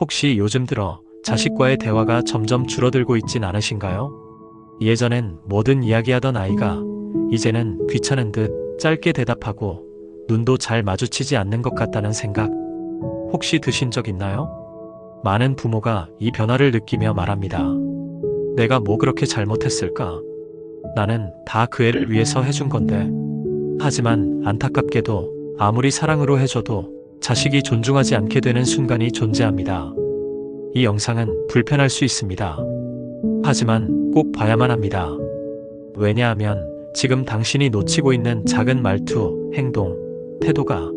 혹시 요즘 들어 자식과의 대화가 점점 줄어들고 있진 않으신가요? 예전엔 뭐든 이야기하던 아이가 이제는 귀찮은 듯 짧게 대답하고 눈도 잘 마주치지 않는 것 같다는 생각 혹시 드신 적 있나요? 많은 부모가 이 변화를 느끼며 말합니다. 내가 뭐 그렇게 잘못했을까? 나는 다 그 애를 위해서 해준 건데. 하지만 안타깝게도 아무리 사랑으로 해줘도 자식이 존중하지 않게 되는 순간이 존재합니다. 이 영상은 불편할 수 있습니다. 하지만 꼭 봐야만 합니다. 왜냐하면 지금 당신이 놓치고 있는 작은 말투, 행동, 태도가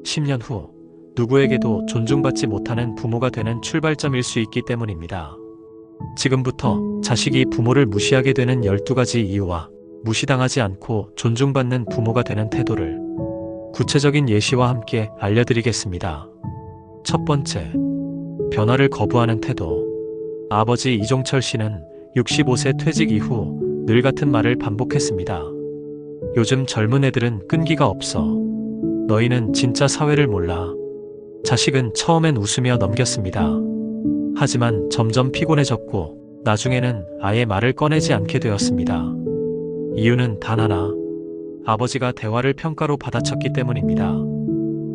10년 후 누구에게도 존중받지 못하는 부모가 되는 출발점일 수 있기 때문입니다. 지금부터 자식이 부모를 무시하게 되는 12가지 이유와 무시당하지 않고 존중받는 부모가 되는 태도를 구체적인 예시와 함께 알려드리겠습니다. 첫 번째, 변화를 거부하는 태도. 아버지 이종철 씨는 65세 퇴직 이후 늘 같은 말을 반복했습니다. 요즘 젊은 애들은 끈기가 없어. 너희는 진짜 사회를 몰라. 자식은 처음엔 웃으며 넘겼습니다. 하지만 점점 피곤해졌고 나중에는 아예 말을 꺼내지 않게 되었습니다. 이유는 단 하나. 아버지가 대화를 평가로 받아쳤기 때문입니다.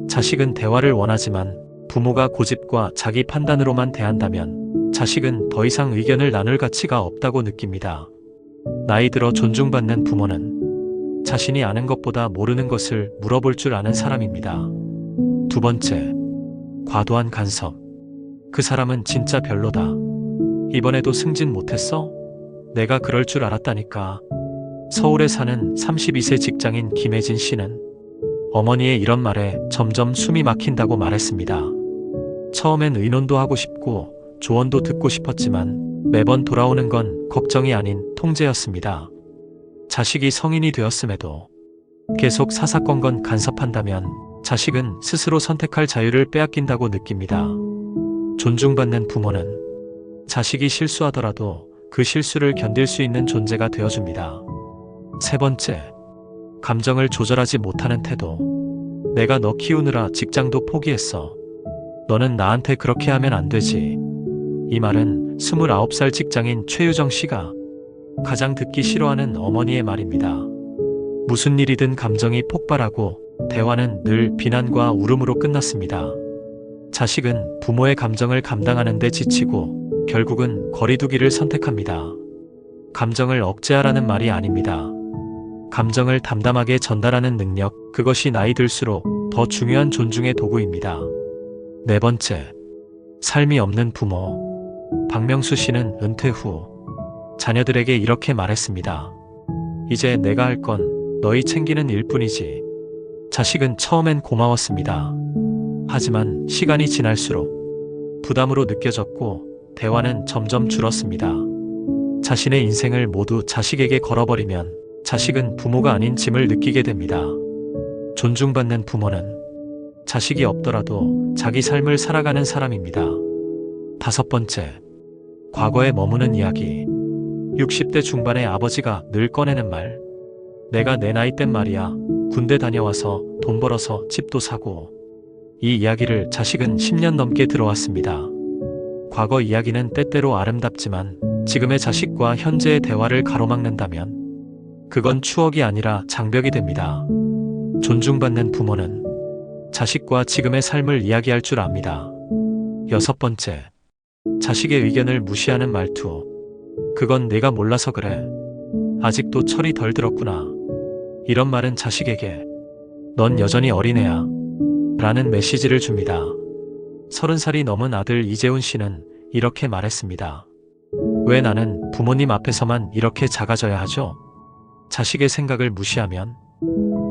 자식은 대화를 원하지만 부모가 고집과 자기 판단으로만 대한다면 자식은 더 이상 의견을 나눌 가치가 없다고 느낍니다. 나이 들어 존중받는 부모는 자신이 아는 것보다 모르는 것을 물어볼 줄 아는 사람입니다. 두 번째, 과도한 간섭. 그 사람은 진짜 별로다. 이번에도 승진 못했어? 내가 그럴 줄 알았다니까. 서울에 사는 32세 직장인 김혜진 씨는 어머니의 이런 말에 점점 숨이 막힌다고 말했습니다. 처음엔 의논도 하고 싶고 조언도 듣고 싶었지만 매번 돌아오는 건 걱정이 아닌 통제였습니다. 자식이 성인이 되었음에도 계속 사사건건 간섭한다면 자식은 스스로 선택할 자유를 빼앗긴다고 느낍니다. 존중받는 부모는 자식이 실수하더라도 그 실수를 견딜 수 있는 존재가 되어줍니다. 세 번째, 감정을 조절하지 못하는 태도. 내가 너 키우느라 직장도 포기했어. 너는 나한테 그렇게 하면 안 되지. 이 말은 29살 직장인 최유정 씨가 가장 듣기 싫어하는 어머니의 말입니다. 무슨 일이든 감정이 폭발하고 대화는 늘 비난과 울음으로 끝났습니다. 자식은 부모의 감정을 감당하는 데 지치고 결국은 거리두기를 선택합니다. 감정을 억제하라는 말이 아닙니다. 감정을 담담하게 전달하는 능력, 그것이 나이 들수록 더 중요한 존중의 도구입니다. 네 번째, 삶이 없는 부모. 박명수 씨는 은퇴 후 자녀들에게 이렇게 말했습니다. 이제 내가 할 건 너희 챙기는 일뿐이지. 자식은 처음엔 고마웠습니다. 하지만 시간이 지날수록 부담으로 느껴졌고 대화는 점점 줄었습니다. 자신의 인생을 모두 자식에게 걸어버리면 자식은 부모가 아닌 짐을 느끼게 됩니다. 존중받는 부모는 자식이 없더라도 자기 삶을 살아가는 사람입니다. 다섯 번째, 과거에 머무는 이야기. 60대 중반의 아버지가 늘 꺼내는 말. 내가 내 나이 땐 말이야. 군대 다녀와서 돈 벌어서 집도 사고. 이 이야기를 자식은 10년 넘게 들어왔습니다. 과거 이야기는 때때로 아름답지만 지금의 자식과 현재의 대화를 가로막는다면 그건 추억이 아니라 장벽이 됩니다. 존중받는 부모는 자식과 지금의 삶을 이야기할 줄 압니다. 여섯 번째, 자식의 의견을 무시하는 말투. 그건 내가 몰라서 그래. 아직도 철이 덜 들었구나. 이런 말은 자식에게 넌 여전히 어린애야 라는 메시지를 줍니다. 30살이 넘은 아들 이재훈 씨는 이렇게 말했습니다. 왜 나는 부모님 앞에서만 이렇게 작아져야 하죠? 자식의 생각을 무시하면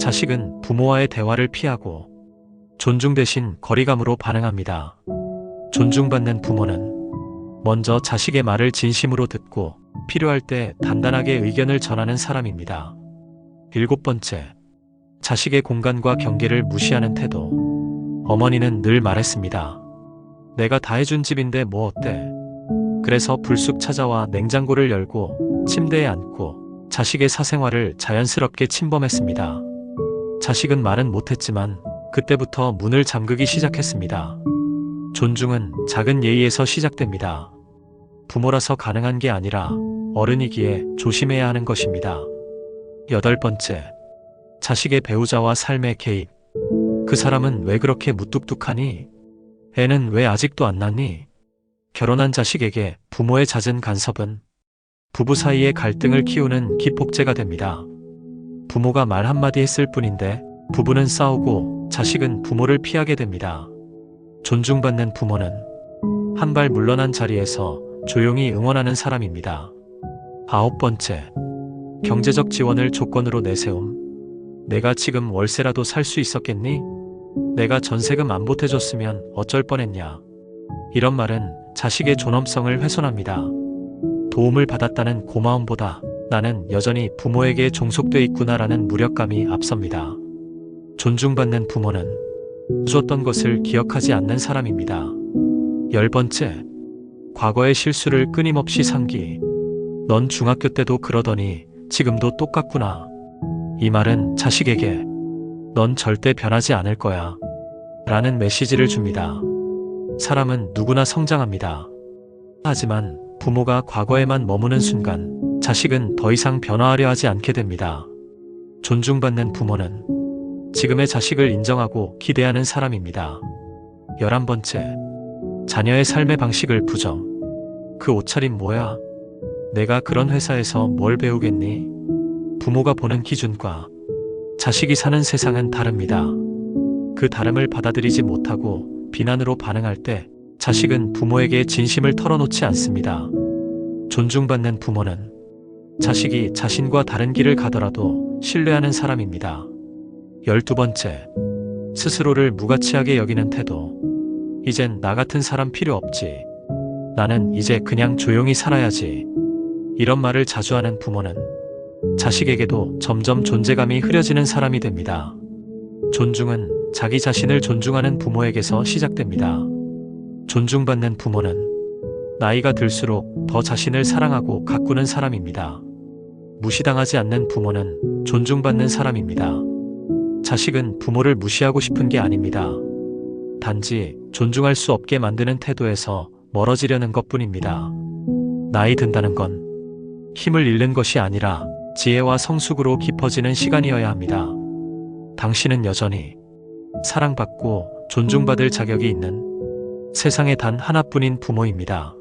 자식은 부모와의 대화를 피하고 존중 대신 거리감으로 반응합니다. 존중받는 부모는 먼저 자식의 말을 진심으로 듣고 필요할 때 단단하게 의견을 전하는 사람입니다. 일곱 번째, 자식의 공간과 경계를 무시하는 태도. 어머니는 늘 말했습니다. 내가 다 해준 집인데 뭐 어때? 그래서 불쑥 찾아와 냉장고를 열고 침대에 앉고 자식의 사생활을 자연스럽게 침범했습니다. 자식은 말은 못했지만 그때부터 문을 잠그기 시작했습니다. 존중은 작은 예의에서 시작됩니다. 부모라서 가능한 게 아니라 어른이기에 조심해야 하는 것입니다. 8번째, 자식의 배우자와 삶의 개입. 그 사람은 왜 그렇게 무뚝뚝하니? 애는 왜 아직도 안 낳니? 결혼한 자식에게 부모의 잦은 간섭은 부부 사이의 갈등을 키우는 기폭제가 됩니다. 부모가 말 한마디 했을 뿐인데 부부는 싸우고 자식은 부모를 피하게 됩니다. 존중받는 부모는 한 발 물러난 자리에서 조용히 응원하는 사람입니다. 9번째, 경제적 지원을 조건으로 내세움. 내가 지금 월세라도 살 수 있었겠니? 내가 전세금 안 보태줬으면 어쩔 뻔했냐? 이런 말은 자식의 존엄성을 훼손합니다. 도움을 받았다는 고마움보다 나는 여전히 부모에게 종속돼 있구나라는 무력감이 앞섭니다. 존중받는 부모는 해줬던 것을 기억하지 않는 사람입니다. 10번째, 과거의 실수를 끊임없이 상기. 넌 중학교 때도 그러더니 지금도 똑같구나. 이 말은 자식에게 넌 절대 변하지 않을 거야 라는 메시지를 줍니다. 사람은 누구나 성장합니다. 하지만 부모가 과거에만 머무는 순간 자식은 더 이상 변화하려 하지 않게 됩니다. 존중받는 부모는 지금의 자식을 인정하고 기대하는 사람입니다. 11번째, 자녀의 삶의 방식을 부정. 그 옷차림 뭐야? 내가 그런 회사에서 뭘 배우겠니? 부모가 보는 기준과 자식이 사는 세상은 다릅니다. 그 다름을 받아들이지 못하고 비난으로 반응할 때 자식은 부모에게 진심을 털어놓지 않습니다. 존중받는 부모는 자식이 자신과 다른 길을 가더라도 신뢰하는 사람입니다. 12번째, 스스로를 무가치하게 여기는 태도. 이젠 나 같은 사람 필요 없지. 나는 이제 그냥 조용히 살아야지. 이런 말을 자주 하는 부모는 자식에게도 점점 존재감이 흐려지는 사람이 됩니다. 존중은 자기 자신을 존중하는 부모에게서 시작됩니다. 존중받는 부모는 나이가 들수록 더 자신을 사랑하고 가꾸는 사람입니다. 무시당하지 않는 부모는 존중받는 사람입니다. 자식은 부모를 무시하고 싶은 게 아닙니다. 단지 존중할 수 없게 만드는 태도에서 멀어지려는 것뿐입니다. 나이 든다는 건 힘을 잃는 것이 아니라 지혜와 성숙으로 깊어지는 시간이어야 합니다. 당신은 여전히 사랑받고 존중받을 자격이 있는 세상에 단 하나뿐인 부모입니다.